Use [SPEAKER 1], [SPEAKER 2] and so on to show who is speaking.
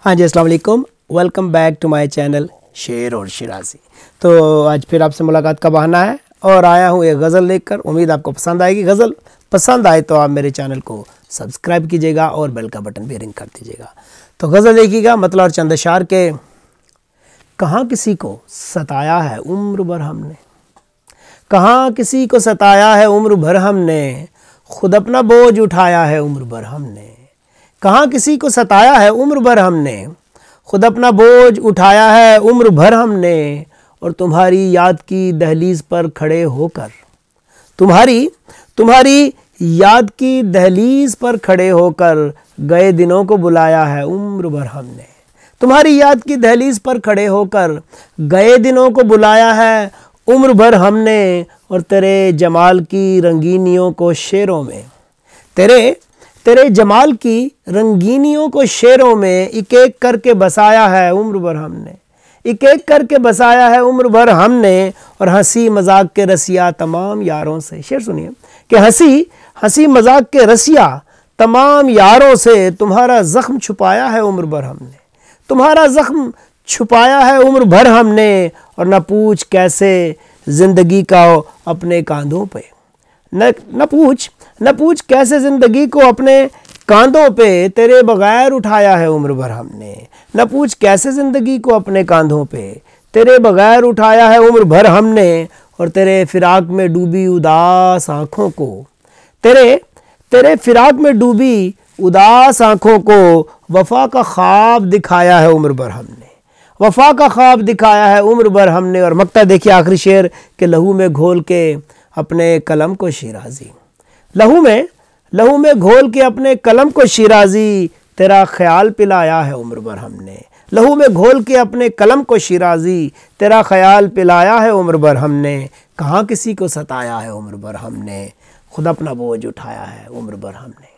[SPEAKER 1] हाँ जी, अस्सलाम वालेकुम। Welcome back to my channel Sher और शिराजी। तो आज फिर आपसे मुलाकात का बहाना है और आया हूँ एक गज़ल लेकर। उम्मीद आपको पसंद आएगी। गज़ल पसंद आए तो आप मेरे चैनल को सब्सक्राइब कीजिएगा और बेल का बटन भी रिंग कर दीजिएगा। तो गज़ल देखिएगा, मतलब और चंद अशार के। कहाँ किसी को सताया है उम्र भर हमने, कहाँ किसी को सताया है उम्र भर हमने, खुद अपना बोझ उठाया है उम्र भर हमने। कहाँ किसी को सताया है उम्र भर हमने, खुद अपना बोझ उठाया है उम्र भर हमने। और तुम्हारी याद की दहलीज पर खड़े होकर, तुम्हारी याद की दहलीज पर खड़े होकर गए दिनों को बुलाया है उम्र भर हमने। तुम्हारी याद की दहलीज पर खड़े होकर गए दिनों को बुलाया है उम्र भर हमने। और तेरे जमाल की रंगीनियों को शेरों में, तेरे जमाल की रंगीनियों को शेरों में एक एक करके बसाया है उम्र भर हमने, एक एक करके बसाया है उम्र भर हमने। और हंसी मजाक के रसिया तमाम यारों से, शेर सुनिए कि हंसी मजाक के रसिया तमाम यारों से तुम्हारा ज़ख्म छुपाया है उम्र भर हमने, तुम्हारा ज़ख्म छुपाया है उम्र भर हमने। और न पूछ कैसे ज़िंदगी का अपने कांधों पे, न पूछ कैसे ज़िंदगी को अपने कांधों पे तेरे बगैर उठाया है उम्र भर हमने। न पूछ कैसे ज़िंदगी को अपने कांधों पे तेरे बगैर उठाया है उम्र भर हमने। और तेरे फिराक में डूबी उदास आँखों को, तेरे फिराक में डूबी उदास आँखों को वफ़ा का ख्वाब दिखाया है उम्र भर हमने, वफ़ा का ख्वाब दिखाया है उम्र भर हमने। और मक्ता देखिए आखिरी शेर के लहू में घोल के अपने कलम को शिराजी, लहू में घोल के अपने कलम को शिराजी तेरा ख्याल पिलाया है उम्र भर हमने। लहू में घोल के अपने कलम को शिराजी तेरा ख्याल पिलाया है उम्र भर हमने। कहाँ किसी को सताया है उम्र भर हमने, खुद अपना बोझ उठाया है उम्र भर हमने।